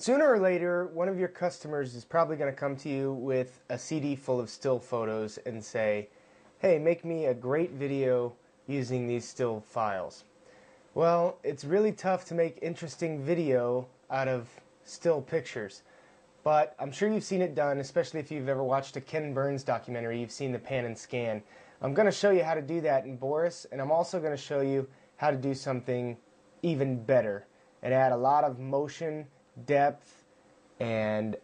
Sooner or later, one of your customers is probably going to come to you with a CD full of still photos and say, hey, make me a great video using these still files. Well, it's really tough to make interesting video out of still pictures, but I'm sure you've seen it done, especially if you've ever watched a Ken Burns documentary. You've seen the pan and scan. I'm going to show you how to do that in Boris, and I'm also going to show you how to do something even better and add a lot of motion, depth, and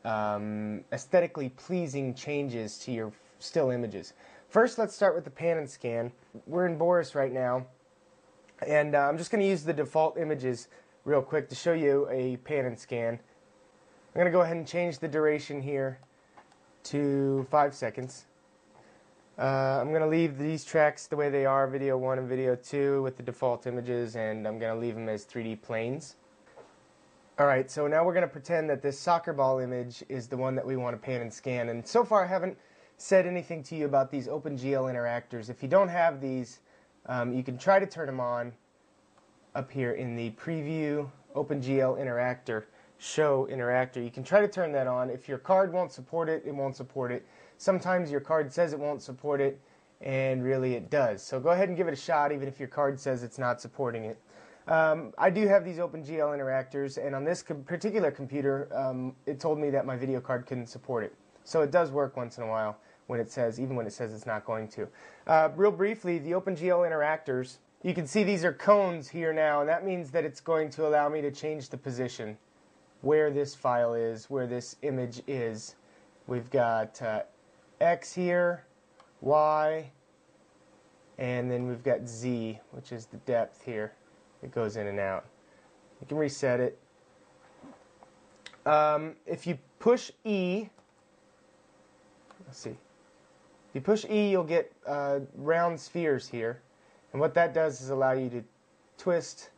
aesthetically pleasing changes to your still images. First, let's start with the pan and scan. We're in Boris right now, and I'm just going to use the default images real quick to show you a pan and scan. I'm going to go ahead and change the duration here to 5 seconds. I'm going to leave these tracks the way they are, video 1 and video 2, with the default images, and I'm going to leave them as 3D planes. Alright, so now we're going to pretend that this soccer ball image is the one that we want to pan and scan. And so far I haven't said anything to you about these OpenGL interactors. If you don't have these, you can try to turn them on up here in the Preview OpenGL Interactor, Show Interactor. You can try to turn that on. If your card won't support it, it won't support it. Sometimes your card says it won't support it, and really it does. So go ahead and give it a shot, even if your card says it's not supporting it. I do have these OpenGL interactors, and on this particular computer, it told me that my video card couldn't support it. So it does work once in a while, when it says, even when it says it's not going to. Real briefly, the OpenGL interactors, you can see these are cones here now, and that means that it's going to allow me to change the position, where this file is, where this image is. We've got X here, Y, and then we've got Z, which is the depth here. It goes in and out. You can reset it. If you push E, let's see. If you push E, you'll get round spheres here. And what that does is allow you to twist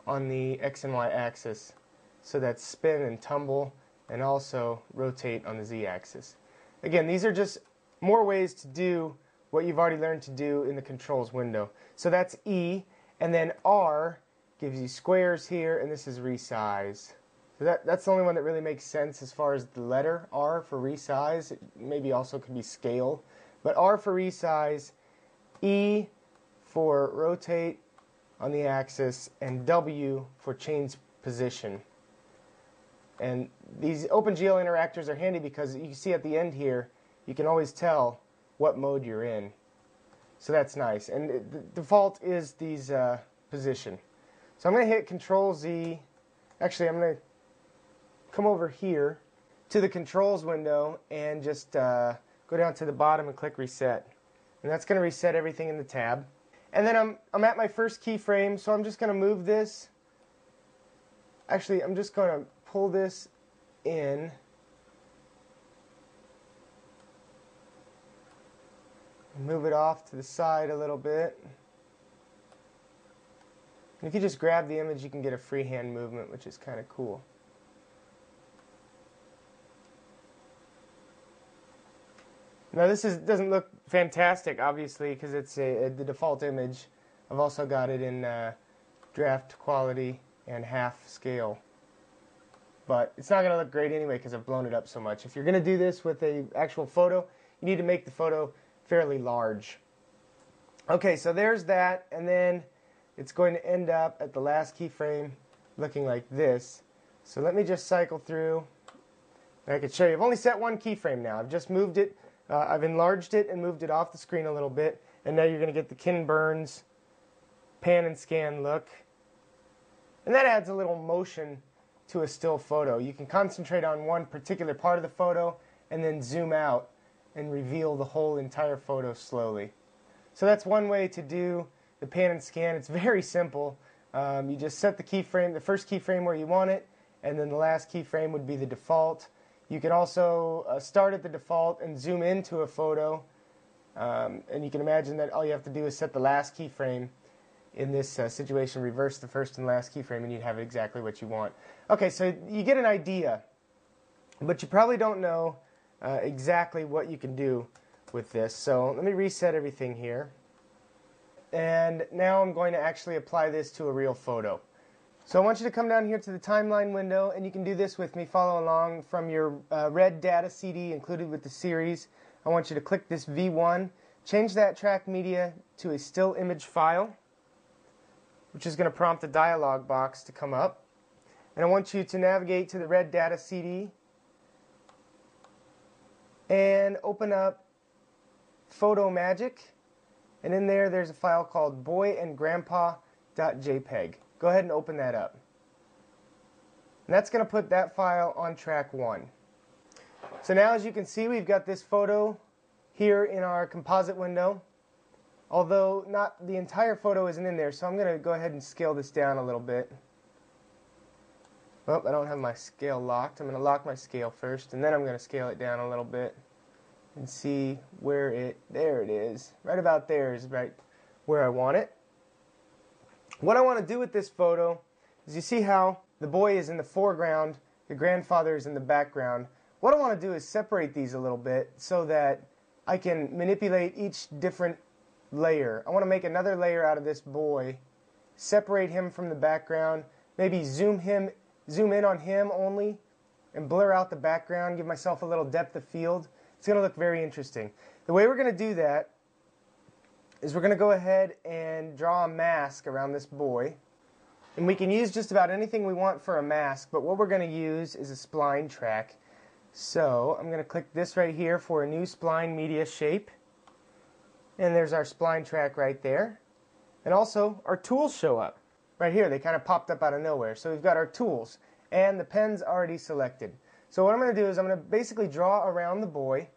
on the X and Y axis. So that's spin and tumble, and also rotate on the Z axis. Again, these are just more ways to do what you've already learned to do in the controls window. So that's E. And then R gives you squares here, and this is resize. So that's the only one that really makes sense as far as the letter R for resize. It maybe also could be scale. But R for resize, E for rotate on the axis, and W for change position. And these OpenGL interactors are handy because you can see at the end here, you can always tell what mode you're in. So that's nice. And the default is these position. So I'm going to hit Control Z. Actually, I'm going to come over here to the controls window and just go down to the bottom and click Reset. And that's going to reset everything in the tab. And then I'm at my first keyframe, so I'm just going to move this. Actually, I'm just going to pull this in. Move it off to the side a little bit. And if you just grab the image, you can get a freehand movement, which is kind of cool. Now this doesn't look fantastic, obviously, because it's the default image. I've also got it in draft quality and half scale. But it's not going to look great anyway because I've blown it up so much. If you're going to do this with an actual photo, you need to make the photo fairly large. Okay, so there's that, and then it's going to end up at the last keyframe looking like this. So let me just cycle through. I can show you. I've only set one keyframe now. I've just moved it. I've enlarged it and moved it off the screen a little bit, and now you're going to get the Ken Burns pan and scan look. And that adds a little motion to a still photo. You can concentrate on one particular part of the photo and then zoom out and reveal the whole entire photo slowly. So that's one way to do the pan and scan. It's very simple. You just set the keyframe, the first keyframe where you want it, and then the last keyframe would be the default. You can also start at the default and zoom into a photo, and you can imagine that all you have to do is set the last keyframe. In this situation, reverse the first and last keyframe, and you'd have exactly what you want. Okay, so you get an idea, but you probably don't know exactly what you can do with this. So let me reset everything here. And now I'm going to actually apply this to a real photo. So I want you to come down here to the timeline window, and you can do this with me. Follow along from your RED data CD included with the series. I want you to click this V1, change that track media to a still image file, which is going to prompt a dialog box to come up. And I want you to navigate to the RED data CD and open up Photo Magic. And in there, there's a file called boyandgrandpa.jpg. Go ahead and open that up. And that's going to put that file on track 1. So now, as you can see, we've got this photo here in our composite window. Although not the entire photo isn't in there, so I'm going to go ahead and scale this down a little bit. Oh, I don't have my scale locked. I'm going to lock my scale first, and then I'm going to scale it down a little bit and see where there it is. Right about there is right where I want it. What I want to do with this photo is, you see how the boy is in the foreground, the grandfather is in the background. What I want to do is separate these a little bit so that I can manipulate each different layer. I want to make another layer out of this boy, separate him from the background, maybe zoom in on him only, and blur out the background, give myself a little depth of field. It's going to look very interesting. The way we're going to do that is we're going to go ahead and draw a mask around this boy. And we can use just about anything we want for a mask, but what we're going to use is a spline track. So I'm going to click this right here for a new spline media shape. And there's our spline track right there. And also our tools show up. Right here, they kind of popped up out of nowhere. So we've got our tools, and the pen's already selected. So what I'm going to do is I'm going to basically draw around the boy.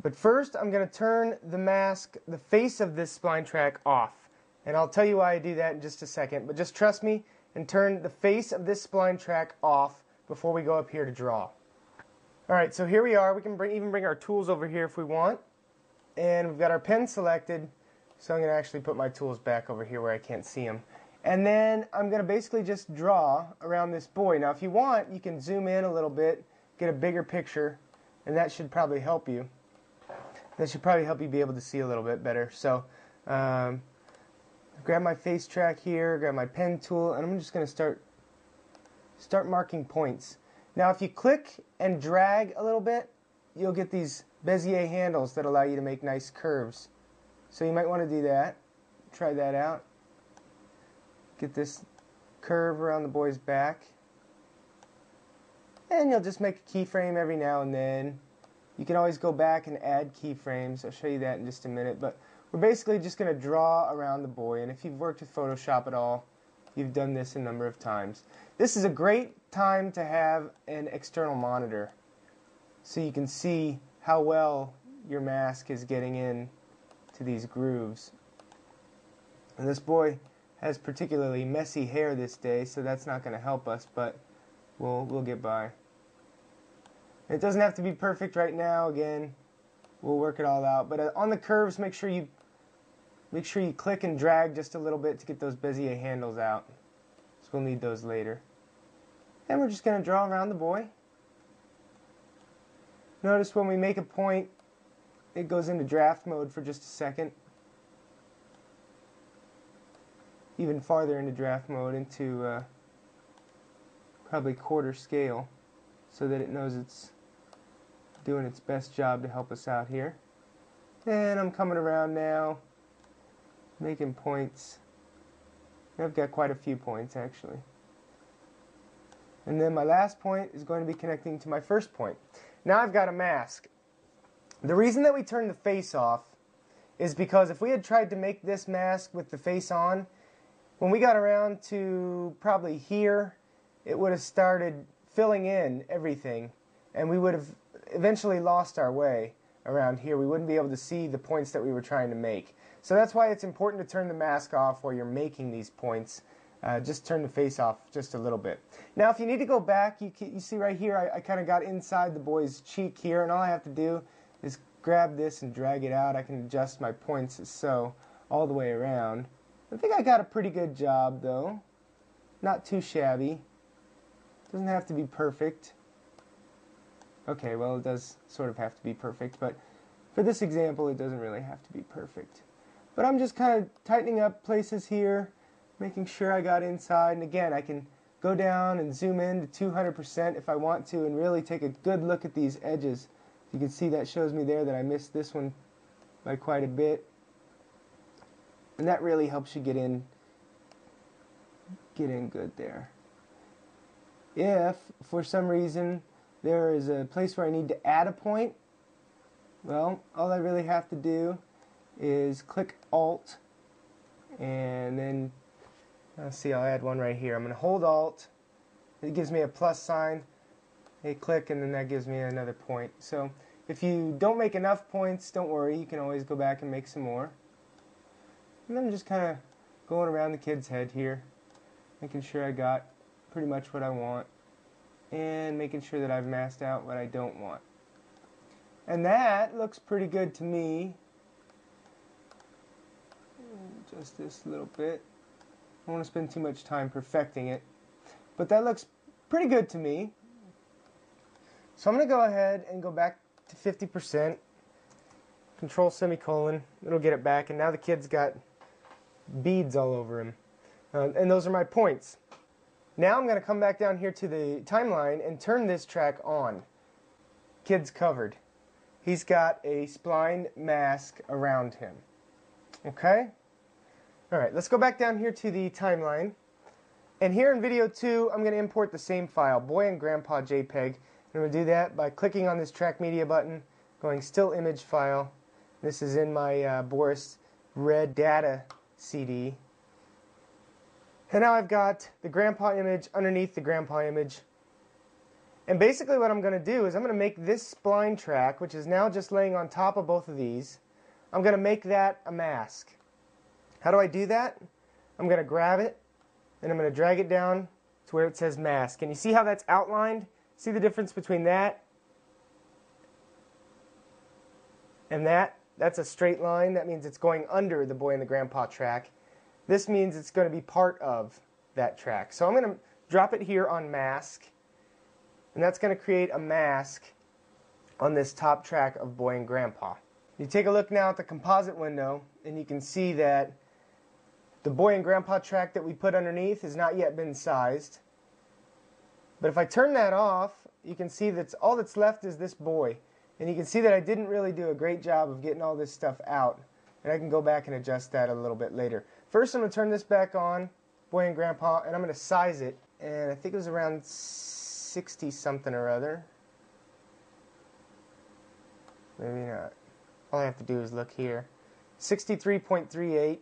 But first, I'm going to turn the mask, the face of this spline track off. And I'll tell you why I do that in just a second. But just trust me and turn the face of this spline track off before we go up here to draw. Alright, so here we are. We can even bring our tools over here if we want. And we've got our pen selected. So I'm going to actually put my tools back over here where I can't see them. And then I'm going to basically just draw around this boy. Now if you want, you can zoom in a little bit, get a bigger picture, and that should probably help you. That should probably help you be able to see a little bit better. So grab my face track here, grab my pen tool, and I'm just going to start marking points. Now if you click and drag a little bit, you'll get these Bezier handles that allow you to make nice curves. So you might want to do that. Try that out. Get this curve around the boy's back. And you'll just make a keyframe every now and then. You can always go back and add keyframes. I'll show you that in just a minute. But we're basically just going to draw around the boy. And if you've worked with Photoshop at all, you've done this a number of times. This is a great time to have an external monitor, so you can see how well your mask is getting in to these grooves. And this boy has particularly messy hair this day, so that's not going to help us, but we'll get by. It doesn't have to be perfect right now. Again, we'll work it all out. But on the curves, make sure you click and drag just a little bit to get those Bezier handles out. So we'll need those later. And we're just going to draw around the boy. Notice when we make a point, it goes into draft mode for just a second. Even farther into draft mode, into probably quarter scale, so that it knows it's doing its best job to help us out here. And I'm coming around now, making points. I've got quite a few points actually. And then my last point is going to be connecting to my first point. Now I've got a mask. The reason that we turned the face off is because if we had tried to make this mask with the face on, when we got around to probably here, it would have started filling in everything, and we would have eventually lost our way around here. We wouldn't be able to see the points that we were trying to make. So that's why it's important to turn the mask off while you're making these points. Just turn the face off just a little bit. Now if you need to go back, you see right here I kind of got inside the boy's cheek here, and all I have to do is grab this and drag it out. I can adjust my points as so all the way around. I think I got a pretty good job though. Not too shabby. Doesn't have to be perfect. Okay, well it does sort of have to be perfect, but for this example it doesn't really have to be perfect. But I'm just kind of tightening up places here, making sure I got inside, and again I can go down and zoom in to 200% if I want to and really take a good look at these edges. You can see that shows me there that I missed this one by quite a bit. And that really helps you get in good there. If, for some reason, there is a place where I need to add a point, well, all I really have to do is click Alt, and then, let's see, I'll add one right here. I'm going to hold Alt. It gives me a plus sign. I click, and then that gives me another point. So if you don't make enough points, don't worry. You can always go back and make some more. And I'm just kind of going around the kid's head here, making sure I got pretty much what I want, and making sure that I've masked out what I don't want. And that looks pretty good to me. Just this little bit. I don't want to spend too much time perfecting it, but that looks pretty good to me. So I'm going to go ahead and go back to 50%, control semicolon, it'll get it back, and now the kid's got beads all over him. And those are my points. Now I'm going to come back down here to the timeline and turn this track on. Kid's covered. He's got a spline mask around him. Okay? Alright, let's go back down here to the timeline. And here in video 2, I'm going to import the same file, Boy and Grandpa JPEG. And I'm going to do that by clicking on this Track Media button, going Still Image File. This is in my Boris RED data CD. And now I've got the grandpa image underneath the grandpa image. And basically what I'm going to do is I'm going to make this spline track, which is now just laying on top of both of these, I'm going to make that a mask. How do I do that? I'm going to grab it and I'm going to drag it down to where it says mask. And you see how that's outlined? See the difference between that and that? That's a straight line. That means it's going under the Boy and the Grandpa track. This means it's going to be part of that track. So I'm going to drop it here on mask, and that's going to create a mask on this top track of Boy and Grandpa. You take a look now at the composite window, and you can see that the Boy and Grandpa track that we put underneath has not yet been sized. But if I turn that off, you can see that all that's left is this boy. And you can see that I didn't really do a great job of getting all this stuff out. And I can go back and adjust that a little bit later. First I'm going to turn this back on, Boy and Grandpa, and I'm going to size it. And I think it was around 60 something or other. Maybe not. All I have to do is look here. 63.38.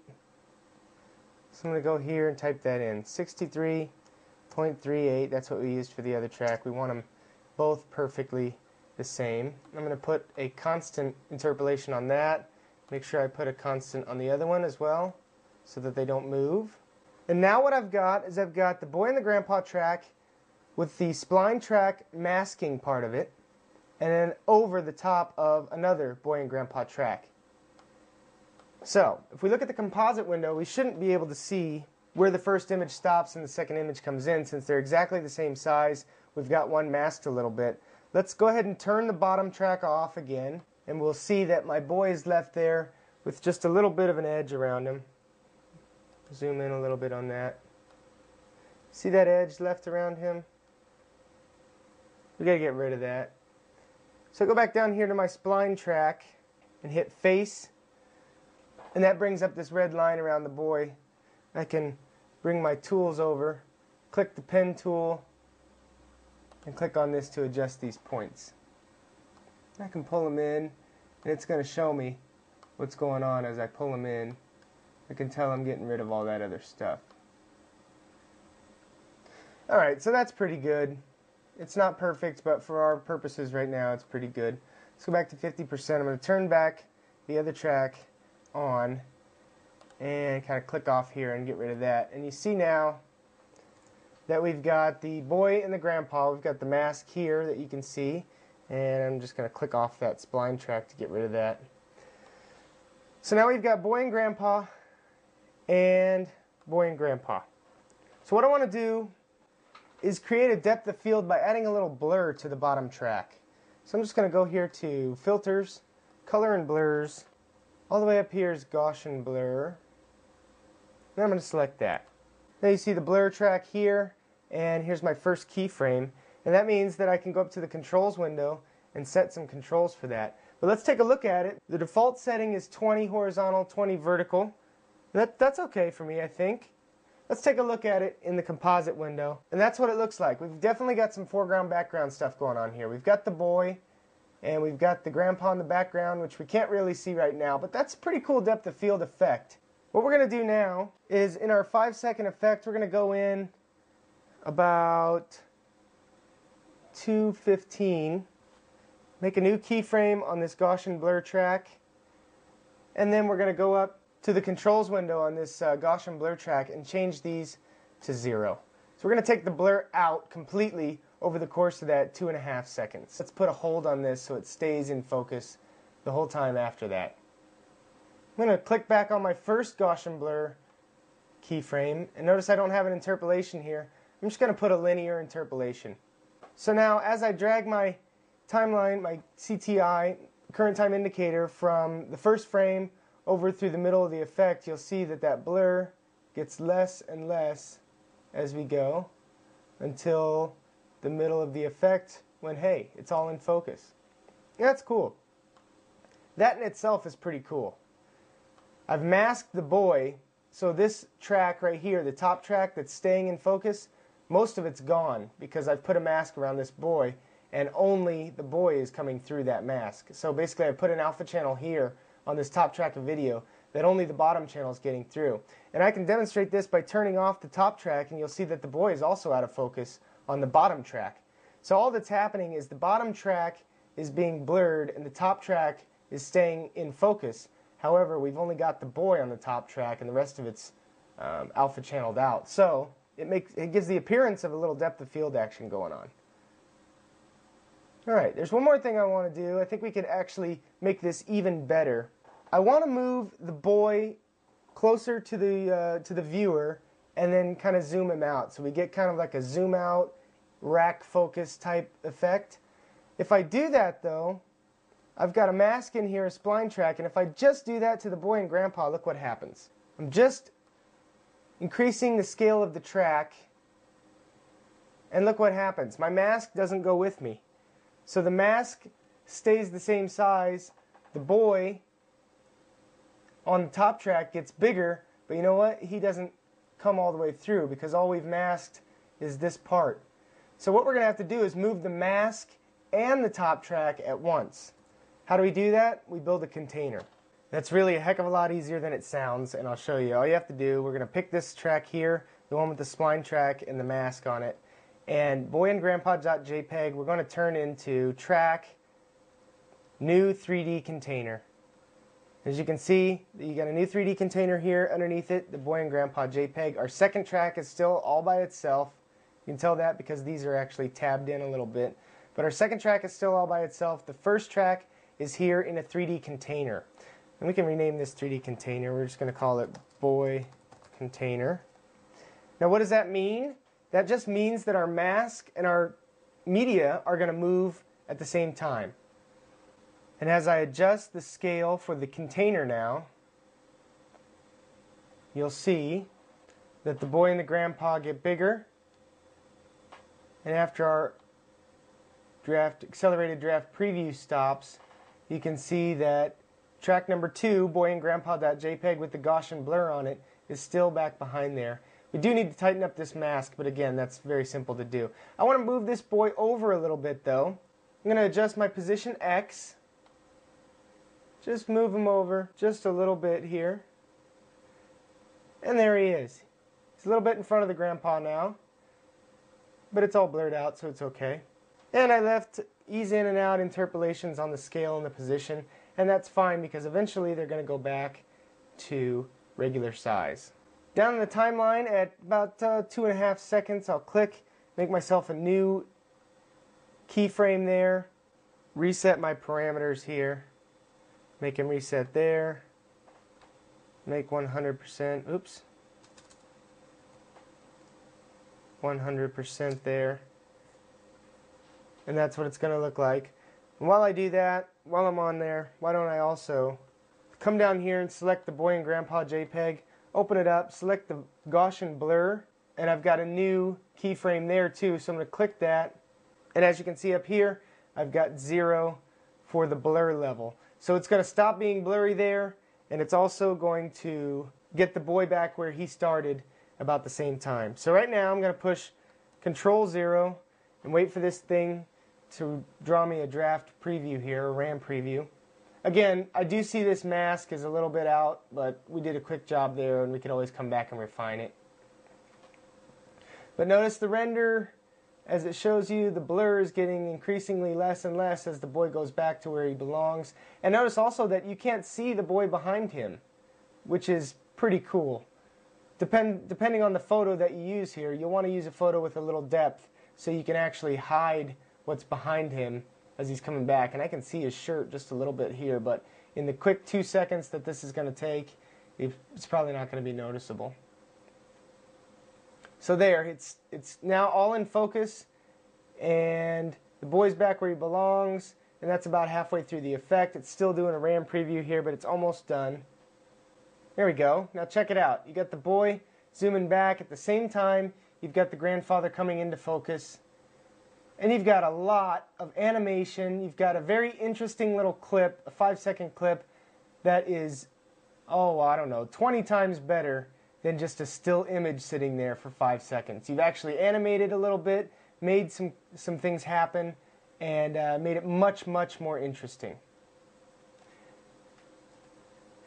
So I'm going to go here and type that in. 63.38. That's what we used for the other track. We want them both perfectly the same. I'm going to put a constant interpolation on that. Make sure I put a constant on the other one as well so that they don't move. And now what I've got is I've got the Boy and the Grandpa track with the spline track masking part of it, and then over the top of another Boy and Grandpa track. So, if we look at the composite window, we shouldn't be able to see where the first image stops and the second image comes in, since they're exactly the same size. We've got one masked a little bit. Let's go ahead and turn the bottom track off again, and we'll see that my boy is left there with just a little bit of an edge around him. Zoom in a little bit on that. See that edge left around him? We gotta get rid of that. So go back down here to my spline track and hit face, and that brings up this red line around the boy. I can bring my tools over, click the pen tool, and click on this to adjust these points. I can pull them in, and it's going to show me what's going on as I pull them in. I can tell I'm getting rid of all that other stuff. Alright, so that's pretty good. It's not perfect, but for our purposes right now, it's pretty good. Let's go back to 50%. I'm going to turn back the other track on and kind of click off here and get rid of that. And you see now that we've got the Boy and the Grandpa. We've got the mask here that you can see, and I'm just going to click off that spline track to get rid of that. So now we've got Boy and Grandpa and Boy and Grandpa. So what I want to do is create a depth of field by adding a little blur to the bottom track. So I'm just going to go here to Filters, Color and Blurs. All the way up here is Gaussian Blur. And I'm going to select that. Now you see the blur track here, and here's my first keyframe. And that means that I can go up to the controls window and set some controls for that. But let's take a look at it. The default setting is 20 horizontal, 20 vertical. That's okay for me, I think. Let's take a look at it in the composite window. And that's what it looks like. We've definitely got some foreground, background stuff going on here. We've got the boy, and we've got the grandpa in the background, which we can't really see right now, but that's a pretty cool depth of field effect. What we're going to do now is in our 5-second effect, we're going to go in about 2:15, make a new keyframe on this Gaussian blur track, and then we're going to go up to the controls window on this Gaussian blur track and change these to 0. So we're going to take the blur out completely over the course of that 2.5 seconds. Let's put a hold on this so it stays in focus the whole time after that. I'm going to click back on my first Gaussian blur keyframe, and notice I don't have an interpolation here. I'm just going to put a linear interpolation. So now as I drag my timeline, my CTI, current time indicator, from the first frame over through the middle of the effect, you'll see that that blur gets less and less as we go until the middle of the effect when, hey, it's all in focus. That's cool. That in itself is pretty cool. I've masked the boy, so this track right here, the top track that's staying in focus, most of it's gone because I've put a mask around this boy, and only the boy is coming through that mask. So basically I put an alpha channel here on this top track of video that only the bottom channel is getting through. And I can demonstrate this by turning off the top track, and you'll see that the boy is also out of focus on the bottom track. So all that's happening is the bottom track is being blurred and the top track is staying in focus. However, we've only got the boy on the top track and the rest of it's alpha channeled out. So it gives the appearance of a little depth of field action going on. Alright, there's one more thing I want to do. I think we could actually make this even better. I want to move the boy closer to the viewer and then kind of zoom him out. So we get kind of like a zoom out, rack focus type effect. If I do that though, I've got a mask in here, a spline track, and if I just do that to the boy and grandpa, look what happens. I'm just increasing the scale of the track, and look what happens. My mask doesn't go with me. So the mask stays the same size. The boy on the top track gets bigger, but you know what? He doesn't come all the way through because all we've masked is this part. So what we're going to have to do is move the mask and the top track at once. How do we do that? We build a container. That's really a heck of a lot easier than it sounds, and I'll show you. All you have to do, we're going to pick this track here, the one with the spline track and the mask on it, and boyandgrandpa.jpg we're going to turn into track new 3D container. As you can see, you got a new 3D container here underneath it, the boy and grandpa JPEG. Our second track is still all by itself. You can tell that because these are actually tabbed in a little bit. But our second track is still all by itself. The first track is here in a 3D container. And we can rename this 3D container. We're just going to call it boy container. Now what does that mean? That just means that our mask and our media are going to move at the same time. And as I adjust the scale for the container now, you'll see that the boy and the grandpa get bigger. And after our accelerated draft preview stops, you can see that track number 2, boyandgrandpa.jpg with the Gaussian blur on it, is still back behind there. We do need to tighten up this mask, but again, that's very simple to do. I want to move this boy over a little bit though. I'm going to adjust my position X. Just move him over just a little bit here. And there he is. He's a little bit in front of the grandpa now, but it's all blurred out, so it's okay. And I left ease in and out interpolations on the scale and the position, and that's fine because eventually they're going to go back to regular size. Down in the timeline at about 2.5 seconds, I'll click, make myself a new keyframe there, reset my parameters here, make him reset there, make 100%, oops, 100% there, and that's what it's going to look like. And while I do that, while I'm on there, why don't I also come down here and select the boy and grandpa JPEG, open it up, select the Gaussian blur and I've got a new keyframe there too, so I'm going to click that, and as you can see up here, I've got 0 for the blur level. So it's going to stop being blurry there, and it's also going to get the boy back where he started about the same time. So right now I'm going to push Control 0 and wait for this thing to draw me a draft preview here, a RAM preview. Again, I do see this mask is a little bit out, but we did a quick job there and we can always come back and refine it. But notice the render, as it shows you, the blur is getting increasingly less and less as the boy goes back to where he belongs. And notice also that you can't see the boy behind him, which is pretty cool. Depending on the photo that you use here, you'll want to use a photo with a little depth so you can actually hide what's behind him as he's coming back. And I can see his shirt just a little bit here, but in the quick 2 seconds that this is going to take, it's probably not going to be noticeable. So there, it's now all in focus, and the boy's back where he belongs, and that's about halfway through the effect. It's still doing a RAM preview here, but it's almost done. There we go. Now check it out. You got the boy zooming back at the same time. You've got the grandfather coming into focus. And you've got a lot of animation. You've got a very interesting little clip, a 5-second clip that is, oh, I don't know, 20 times better than just a still image sitting there for 5 seconds. You've actually animated a little bit, made some things happen, and made it much, much more interesting.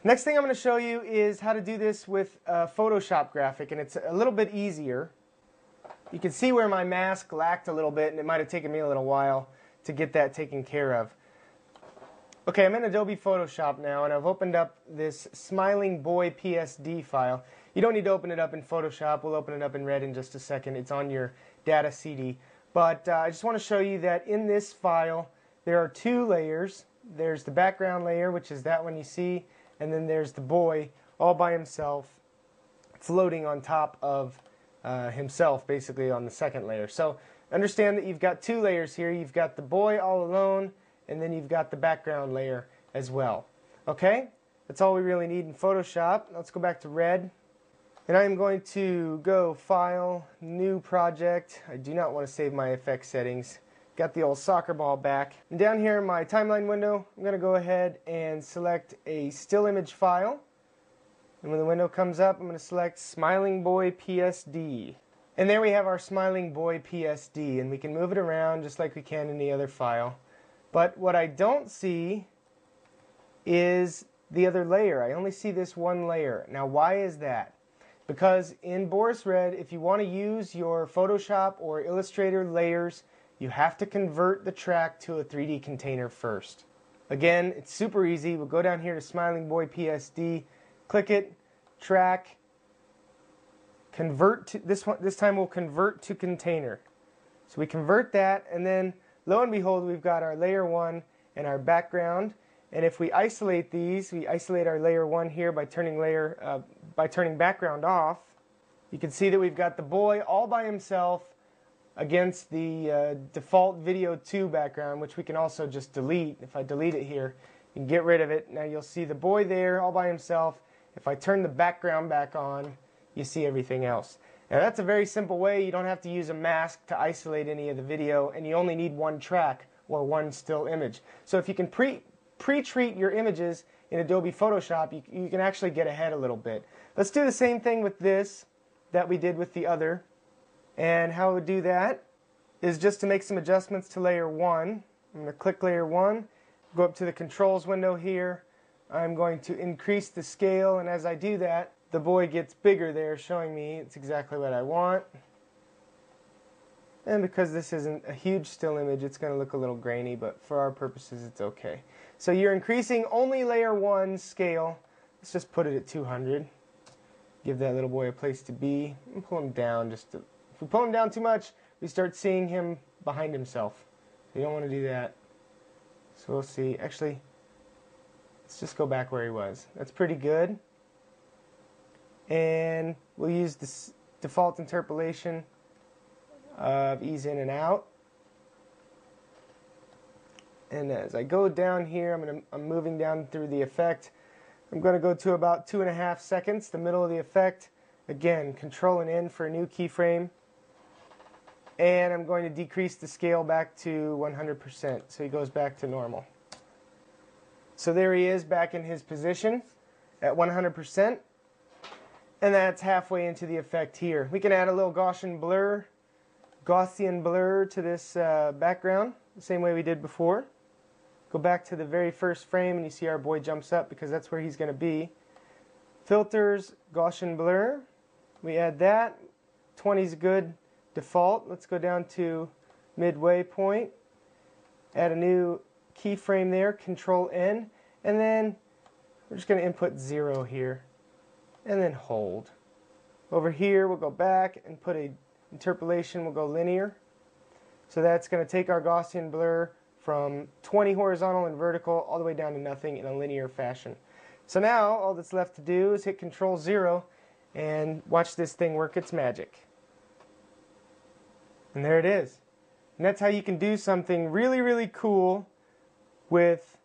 Next thing I'm going to show you is how to do this with a Photoshop graphic, and it's a little bit easier. You can see where my mask lacked a little bit, and it might have taken me a little while to get that taken care of. Okay, I'm in Adobe Photoshop now, and I've opened up this Smiling Boy PSD file. You don't need to open it up in Photoshop. We'll open it up in RED in just a second. It's on your data CD. But I just want to show you that in this file, there are 2 layers. There's the background layer, which is that one you see, and then there's the boy all by himself floating on top of himself, basically on the second layer. So understand that you've got 2 layers here. You've got the boy all alone, and then you've got the background layer as well. Okay? That's all we really need in Photoshop. Let's go back to RED. And I am going to go File, New Project. I do not want to save my effects settings. Got the old soccer ball back. And down here in my timeline window, I'm going to go ahead and select a still image file. And when the window comes up, I'm going to select Smiling Boy PSD. And there we have our Smiling Boy PSD. And we can move it around just like we can in the other file. But what I don't see is the other layer. I only see this one layer. Now why is that? Because in Boris RED, if you want to use your Photoshop or Illustrator layers, you have to convert the track to a 3D container first. Again, it's super easy. We'll go down here to Smiling Boy PSD, click it, track, convert to this time we'll convert to container. So we convert that, and then lo and behold, we've got our layer 1 and our background. And if we isolate these, we isolate our layer 1 here by turning background off. You can see that we've got the boy all by himself against the default video 2 background, which we can also just delete. If I delete it here, you can get rid of it. Now you'll see the boy there all by himself. If I turn the background back on, you see everything else. Now that's a very simple way. You don't have to use a mask to isolate any of the video, and you only need one track or one still image. So if you can pre-treat your images in Adobe Photoshop, you can actually get ahead a little bit. Let's do the same thing with this that we did with the other. And how I would do that is just to make some adjustments to layer 1. I'm going to click layer 1, go up to the controls window here. I'm going to increase the scale, and as I do that, the boy gets bigger there, showing me it's exactly what I want. And because this isn't a huge still image, it's going to look a little grainy, but for our purposes, it's okay. So you're increasing only layer 1 scale. Let's just put it at 200. Give that little boy a place to be, and pull him down just to... If we pull him down too much, we start seeing him behind himself. You don't want to do that. So we'll see. Actually, let's just go back where he was. That's pretty good. And we'll use this default interpolation of ease in and out. And as I go down here, I'm moving down through the effect. I'm going to go to about 2.5 seconds, the middle of the effect. Again, Control and N for a new keyframe. And I'm going to decrease the scale back to 100%, so he goes back to normal. So there he is back in his position at 100%. And that's halfway into the effect here. We can add a little Gaussian blur to this background, the same way we did before. Go back to the very first frame and you see our boy jumps up because that's where he's going to be. Filters, Gaussian blur. We add that. 20 is good default. Let's go down to midway point. Add a new keyframe there, Control N. And then we're just going to input 0 here. And then hold. Over here we'll go back and put a interpolation, we'll go linear. So that's going to take our Gaussian blur from 20 horizontal and vertical all the way down to nothing in a linear fashion. So now all that's left to do is hit Control 0 and watch this thing work its magic. And there it is. And that's how you can do something really, really cool with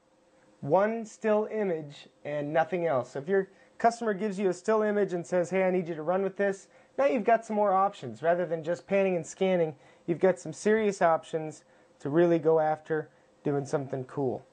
one still image and nothing else. So if your customer gives you a still image and says, hey, I need you to run with this, now you've got some more options. Rather than just panning and scanning, you've got some serious options to really go after doing something cool.